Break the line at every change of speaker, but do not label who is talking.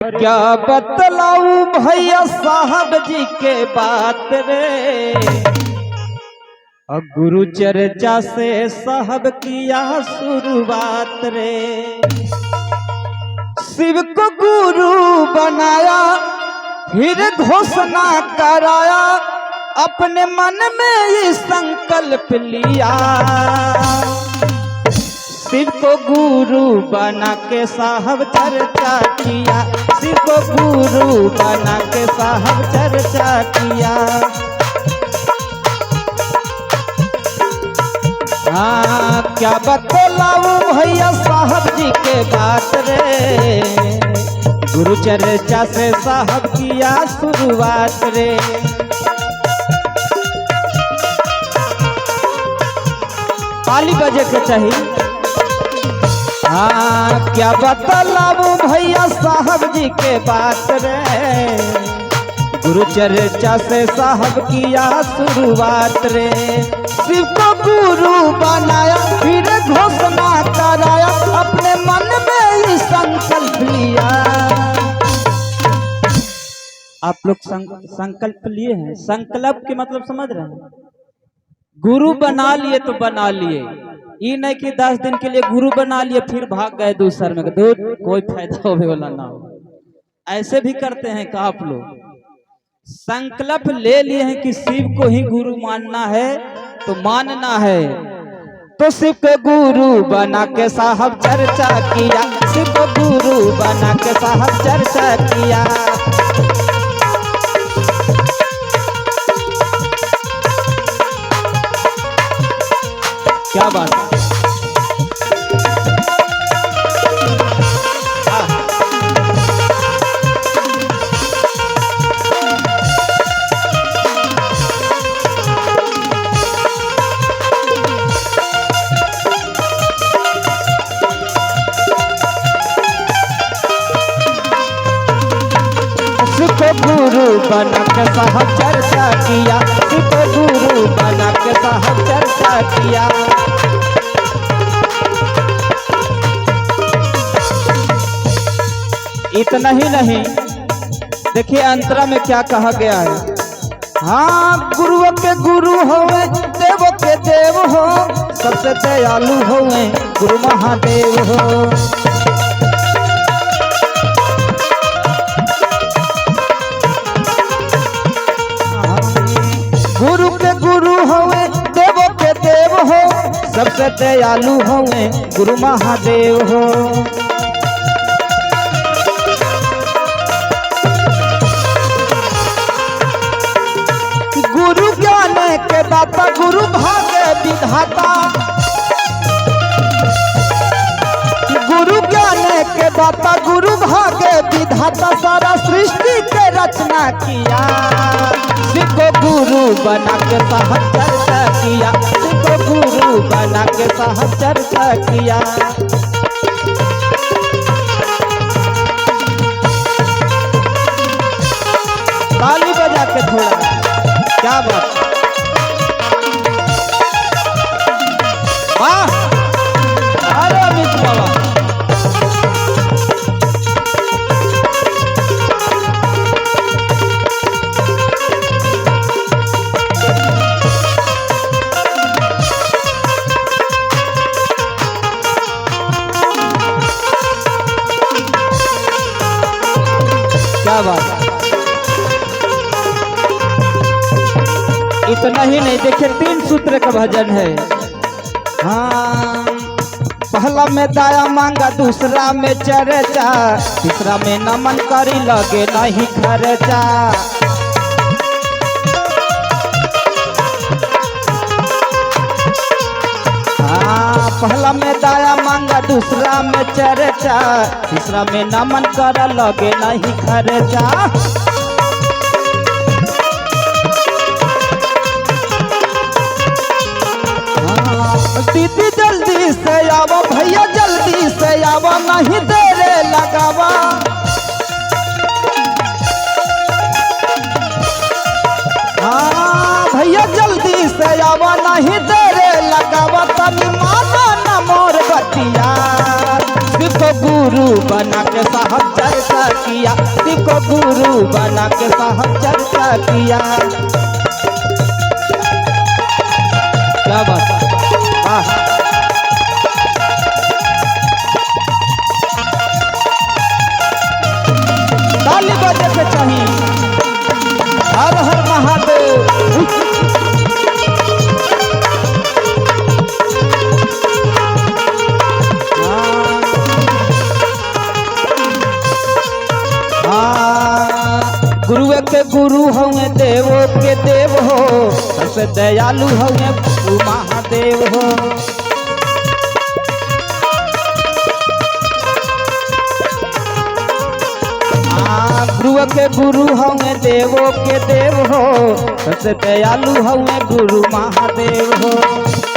क्या बतलाऊं भैया साहब जी के बात रे, और गुरु चर्चा से साहब किया शुरुआत रे। शिव को गुरु बनाया फिर घोषणा कराया, अपने मन में ये संकल्प लिया। शिव को गुरु बना के साहब चर्चा किया, शिव को गुरु बना के साहब चर्चा किया। हाँ क्या बतलाऊं भैया साहब जी के बात रे, गुरु चर्चा से साहब किया शुरुआत रे। ताली बजे के चाहिए। हाँ क्या बतलाऊं भैया साहब जी के बात रे, गुरु चर्चा से साहब किया शुरुआत रे। शिव को गुरु बनाया फिर घोषणा कराया, अपने मन में ही संकल्प लिया। आप लोग संकल्प लिए हैं, संकल्प के मतलब समझ रहे हैं। गुरु बना लिए तो बना लिए, ये नहीं कि 10 दिन के लिए गुरु बना लिए फिर भाग गए दूसर में, दूर कोई फायदा होने वाला ना हो। ऐसे भी करते हैं का आप लोग। संकल्प ले लिए हैं कि शिव को ही गुरु मानना है तो मानना है, तो शिव को गुरु बना के साहब चर्चा किया, शिव को गुरु बना के साहब चर्चा किया। क्या बात है। गुरु बना के साहब चर्चा किया, शिव को गुरु बना के साहब चर्चा किया। इतना ही नहीं, देखिए अंतरा में क्या कहा गया है। हाँ गुरुओं के गुरु होवे, देवों के देव हो, सबसे दयालु होवे गुरु महादेव हो। गुरु के गुरु होवे, देवों के देव हो, सबसे दयालु होवे गुरु महादेव हो। गुरु ज्ञान के दाता, गुरु भाग्य विधाता, गुरु ज्ञान के दाता, गुरु भाग्य विधाता, सारा सृष्टि के रचना किया। शिव को गुरु बना के साहब चर्चा किया, शिव को गुरु बना के साहब चर्चा किया। ताली बजा के थोड़ा, क्या बात। हाँ अरे अमित बाबा, क्या बात। इतना ही नहीं, देखिए 3 सूत्र का भजन है। हाँ पहला में दाया मांगा, दूसरा में चर्चा, तीसरा में नमन करी लगे नहीं खर्चा। हाँ पहला में दाया मांगा, दूसरा में चर्चा, तीसरा में नमन कर लगे नहीं खर्चा। दीदी जल्दी से आवा, भैया जल्दी से आवा, नहीं देरे लगावा। हाँ भैया जल्दी से आवा, नहीं देरे लगावा, तनी माना न मोर बतिया। शिव को गुरु बना के साहब चर्चा किया, शिव को गुरु बना के साहब चर्चा किया। क्या बात है, वाह। ताली बजे के चाहिए। हर हर महादेव। गुरु के गुरु होंगे, देवो के देव हो, सबसे दयालु होंगे तू महादेव हो। गुरु के गुरु होंगे, देवो के देव हो, सबसे दयालु होंगे गुरु महादेव हो।